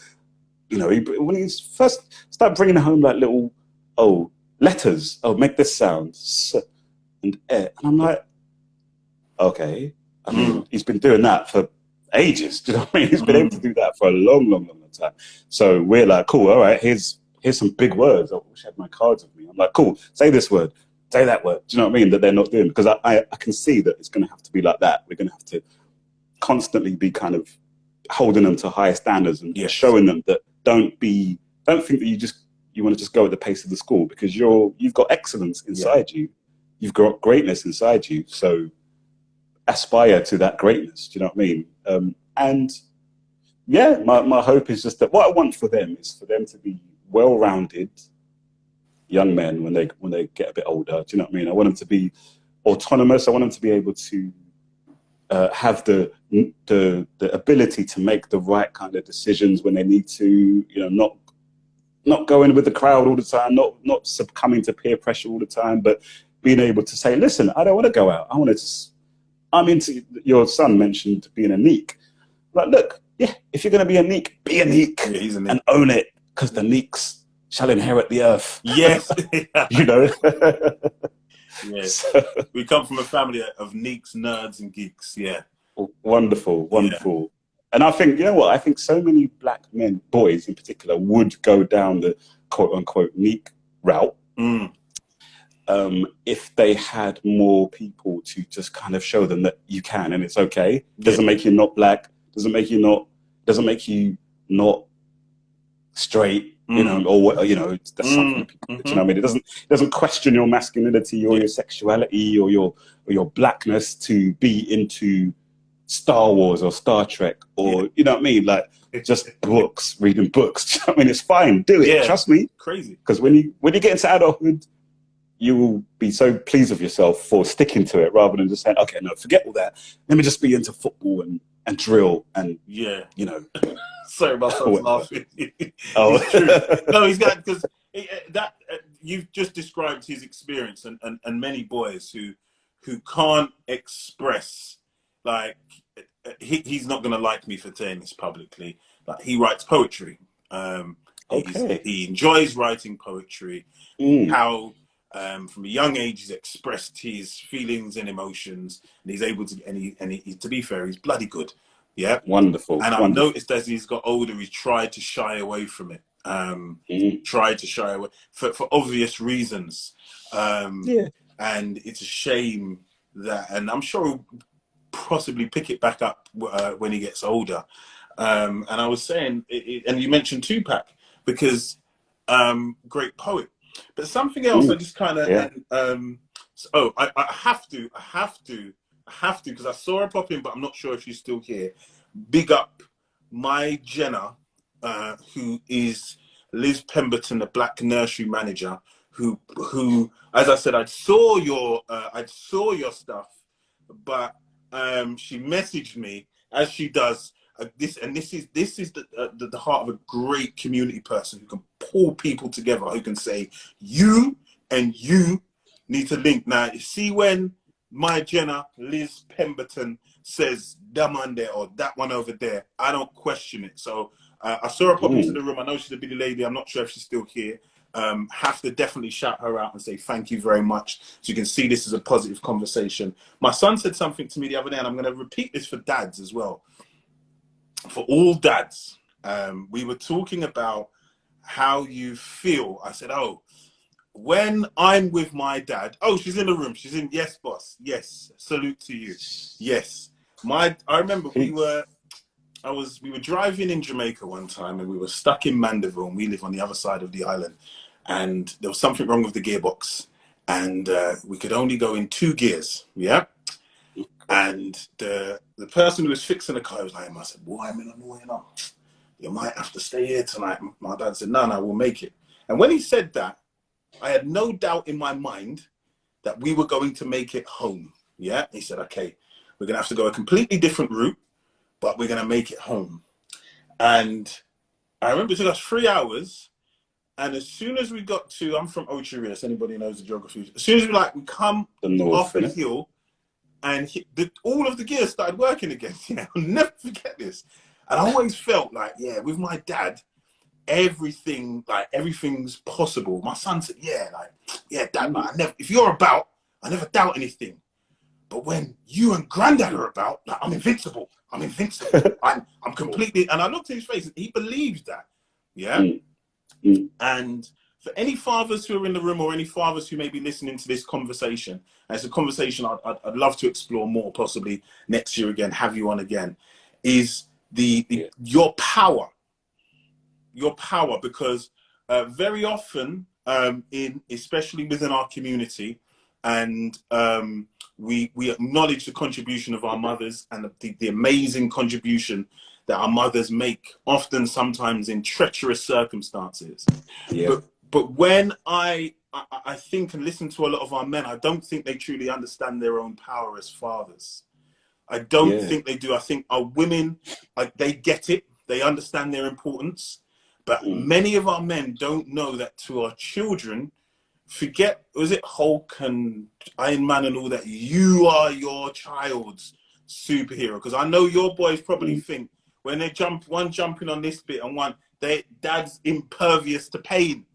You know, when he's first start bringing home like little letters. Make this sound and I'm like, okay. I mean, he's been doing that for ages. Do you know what I mean? He's been able to do that for a long time. So we're like, cool. All right, here's some big words. I wish I had my cards with me. I'm like, cool. Say this word. Say that word. Do you know what I mean? That they're not doing, because I can see that it's going to have to be like that. We're going to have to constantly be kind of holding them to higher standards and showing them that don't think that you want to just go at the pace of the school, because you've got excellence inside you. You've got greatness inside you. So aspire to that greatness. Do you know what I mean? And yeah, my hope is just that what I want for them is for them to be well-rounded young men when they get a bit older. Do you know what I mean? I want them to be autonomous. I want them to be able to have the ability to make the right kind of decisions when they need to. You know, not going with the crowd all the time, not succumbing to peer pressure all the time, but being able to say, listen, I don't want to go out. I want to just, I'm into, your son mentioned being a neek. Like, look, yeah, if you're going to be a neek, be a neek, he's a neek. And own it, because the neeks shall inherit the earth. Yes. You know? Yes. So, we come from a family of neeks, nerds, and geeks. Yeah. Wonderful. And I think, you know what? I think so many black men, boys in particular, would go down the quote unquote neek route if they had more people to just kind of show them that you can and it's okay. Doesn't make you not black. Doesn't make you not straight. You know, or what, you know, that's something people, you know what I mean? It doesn't question your masculinity or your sexuality or your blackness to be into Star Wars or Star Trek or you know what I mean? Like just reading books. I mean, it's fine. Do it. Trust me. Crazy. Because when you get into adulthood, you will be so pleased with yourself for sticking to it rather than just saying, okay, no, forget all that. Let me just be into football and drill and, Yeah. you know, Sorry, my son's whatever. laughing. Oh. It's true. No, he's got, because that you've just described his experience, and many boys who can't express, like, he's not going to like me for saying this publicly. Like, he writes poetry. Okay. He enjoys writing poetry. Mm. How from a young age he's expressed his feelings and emotions, and he's able to. And he, to be fair, he's bloody good. Yeah, Wonderful. and I've Wonderful. noticed as he's got older, he's tried to shy away from it. Tried to shy away for obvious reasons. Yeah. And it's a shame that, and I'm sure he'll possibly pick it back up when he gets older. And I was saying, and you mentioned Tupac, because great poet. But something else I just kind of, Yeah. I have to, because I saw her pop in, but I'm not sure if she's still here. Big up my Jenna, who is Liz Pemberton, the Black Nursery Manager, who, as I said, I saw your stuff, but she messaged me, as she does. This is the heart of a great community person who can pull people together, who can say, you and you need to link. Now, you see, when my Jenna, Liz Pemberton, says that man there or that one over there, I don't question it. So I saw her pop into the room. I know she's a busy lady. I'm not sure if she's still here. Have to definitely shout her out and say thank you very much, so you can see this is a positive conversation. My son said something to me the other day, and I'm going to repeat this for dads as well. For all dads, we were talking about how you feel. I said, oh, when I'm with my dad, oh, she's in the room. She's in. Yes, boss. Yes. Salute to you. Yes. I remember we were driving in Jamaica one time, and we were stuck in Mandeville, and we live on the other side of the island, and there was something wrong with the gearbox, and we could only go in 2 gears. Yeah. And the person who was fixing the car was like, I said, boy, I'm in a way now. You might have to stay here tonight. My dad said, no, we'll make it. And when he said that, I had no doubt in my mind that we were going to make it home. Yeah. He said, okay, we're going to have to go a completely different route, but we're going to make it home. And I remember it took us 3 hours. And as soon as we got to, I'm from Ochiris, anybody knows the geography. As soon as we come off the hill, and all of the gears started working again. I'll never forget this. And I always felt like, yeah, with my dad, everything's possible. My son said, yeah, dad, if you're about, I never doubt anything. But when you and granddad are about, like, I'm invincible. I'm completely, and I looked at his face and he believes that. Yeah. And for any fathers who are in the room, or any fathers who may be listening to this conversation, and it's a conversation I'd love to explore more, possibly next year again, have you on again, is your power, because very often especially within our community, and we acknowledge the contribution of our mothers, and the amazing contribution that our mothers make, often sometimes in treacherous circumstances. Yeah. But when I think and listen to a lot of our men, I don't think they truly understand their own power as fathers. I don't think they do. I think our women, they get it. They understand their importance. But many of our men don't know that to our children, was it Hulk and Iron Man and all that? You are your child's superhero. Because I know your boys probably think when they jumping on this bit and dad's impervious to pain.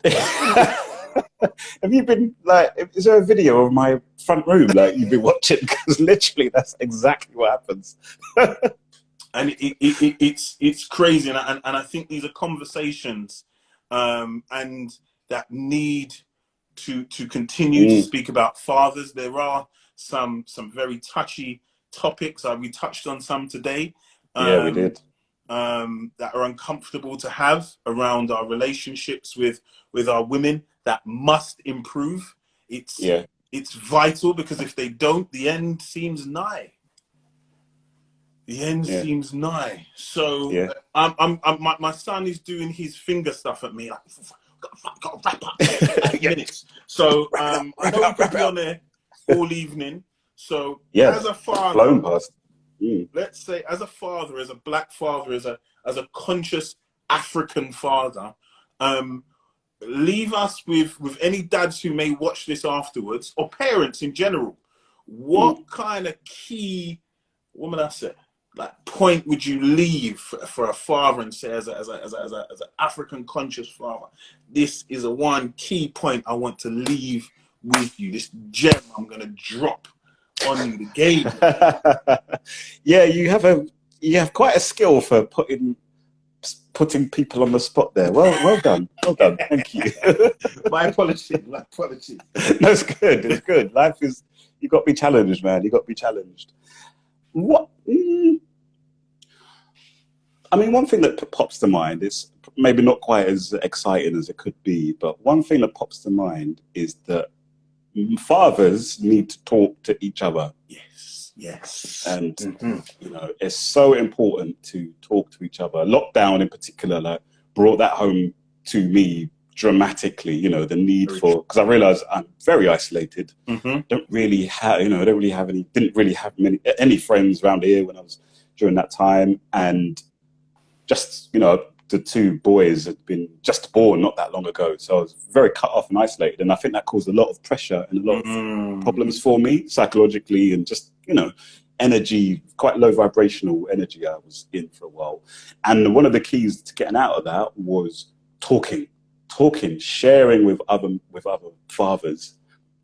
Have you been is there a video of my front room you've been watching? Because literally that's exactly what happens. And it's crazy, and I think these are conversations and that need to continue to speak about fathers. There are some very touchy topics. We touched on some today. Yeah, we did. That are uncomfortable to have around our relationships with our women, that must improve. It's vital, because if they don't, the end seems nigh. Seems nigh. So my son is doing his finger stuff at me. Like, got to wrap up 8 minutes. So I know we could be on there all evening. So as a father, flown past. let's say, as a father, as a black father, as a conscious African father, leave us with any dads who may watch this afterwards, or parents in general. What kind of key, what would I say, like point would you leave for a father and say, as an African conscious father, this is a one key point I want to leave with you, this gem I'm going to drop on you, the game. Yeah, you have quite a skill for putting people on the spot there. Well done. Thank you. My apologies. No, it's good. It's good. Life is, you got to be challenged, man. You got to be challenged. What? I mean, one thing that pops to mind is maybe not quite as exciting as it could be, but one thing that pops to mind is that fathers need to talk to each other. Yes. And you know, it's so important to talk to each other. Lockdown in particular, like, brought that home to me dramatically. You know, the need for, because I realized I'm very isolated. Didn't really have any friends around here when I was during that time, and just, you know, the two boys had been just born not that long ago, so I was very cut off and isolated, and I think that caused a lot of pressure and a lot of problems for me psychologically, and just, you know, energy, quite low vibrational energy I was in for a while. And one of the keys to getting out of that was talking, sharing with other fathers,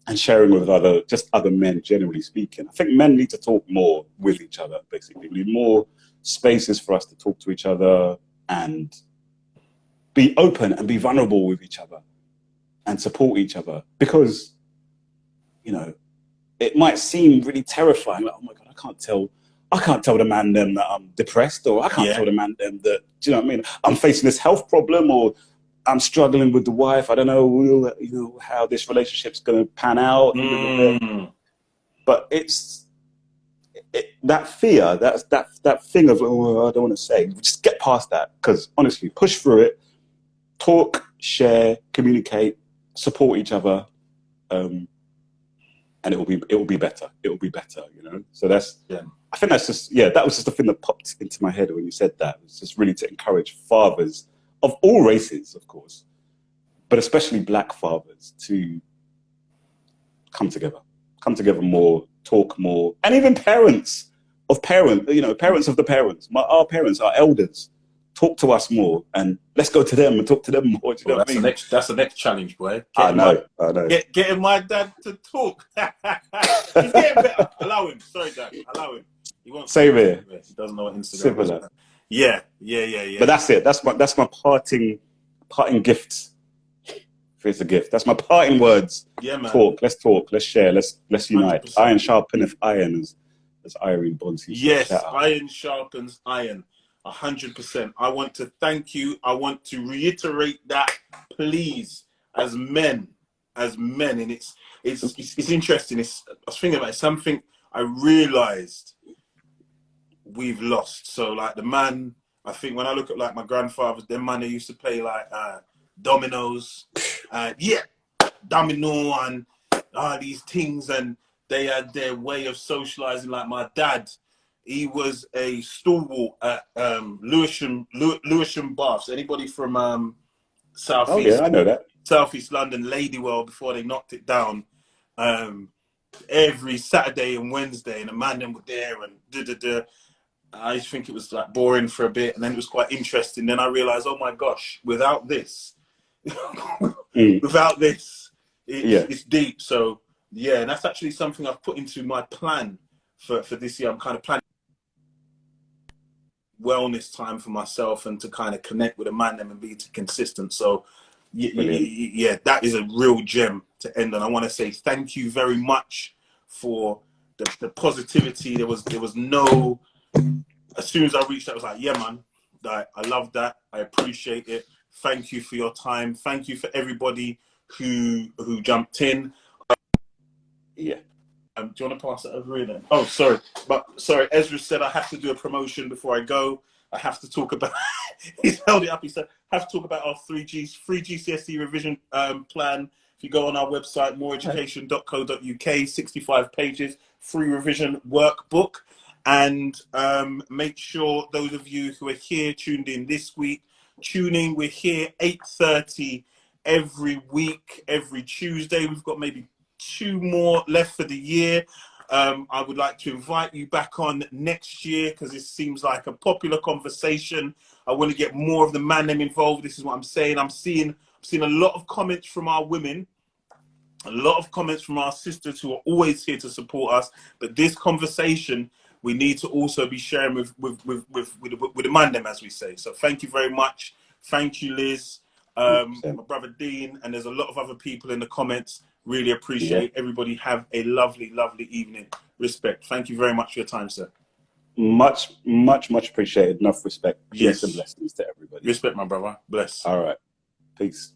and sharing with other men, generally speaking. I think men need to talk more with each other, basically. We need more spaces for us to talk to each other and be open and be vulnerable with each other and support each other. Because, you know, it might seem really terrifying, like, oh my God, I can't tell the man them that I'm depressed, or I can't tell the man them that, do you know what I mean, I'm facing this health problem, or I'm struggling with the wife. I don't know, you know, how this relationship's going to pan out. But it's that fear, that thing of, oh, I don't want to say. Just get past that, because honestly, push through it. Talk, share, communicate, support each other, and it will be better. It will be better, you know. So that's, I think that's just, that was just the thing that popped into my head when you said that. It was just really to encourage fathers of all races, of course, but especially black fathers, to come together more, talk more, and even parents of the parents, our parents, our elders, talk to us more, and let's go to them and talk to them more. Do you know what I mean? That's the next challenge, boy. I know. Getting my dad to talk. He's getting better. Allow him. Sorry, Dad. Allow him. He won't. Same here. He doesn't know what Instagram is. Similar. Yeah. But that's it. That's my parting gift. If it's a gift, that's my parting words. Yeah, man. Let's talk. Let's share. Let's unite. 100%. Iron sharpeneth iron, as Irene Bonsi said. Yes, iron sharpens iron. 100%. I want to thank you. I want to reiterate that, please, as men, and it's interesting. I was thinking about it, something I realized we've lost. So, like, the man, I think when I look at, like, my grandfathers, them man, they used to play like dominoes, domino and these things, and they had their way of socializing. Like my dad, he was a stalwart at Lewisham Baths. Anybody from Southeast? I know that. Southeast London, Ladywell, before they knocked it down. Every Saturday and Wednesday, and the man them were there, and I used to think it was like boring for a bit, and then it was quite interesting. Then I realized, oh my gosh, without this, it's deep. So yeah, and that's actually something I've put into my plan for this year. I'm kind of planning wellness time for myself and to kind of connect with a man and be consistent. So yeah, that is a real gem to end on. I want to say thank you very much for the positivity. There was no, as soon as I reached out, I was like, yeah, man, I love that. I appreciate it. Thank you for your time. Thank you for everybody who jumped in. Yeah. Do you want to pass it over here then? Oh, sorry. Ezra said I have to do a promotion before I go. I have to talk about, he's held it up. He said, I have to talk about our free GCSE revision plan. If you go on our website, moreeducation.co.uk, 65 pages, free revision workbook. And make sure those of you who are here tuned in this week, tune in. We're here 8:30 every week, every Tuesday. We've got maybe 2 more left for the year. I would like to invite you back on next year because it seems like a popular conversation. I want to get more of the man them involved. This is what I'm saying. I'm seeing a lot of comments from our women, a lot of comments from our sisters who are always here to support us. But this conversation, we need to also be sharing with the man them, as we say. So thank you very much. Thank you, Liz, my brother Dean, and there's a lot of other people in the comments. Really appreciate everybody. Have a lovely, lovely evening. Respect. Thank you very much for your time, sir. Much appreciated. Enough respect. Peace and blessings to everybody. Respect, my brother. Bless. All right. Peace.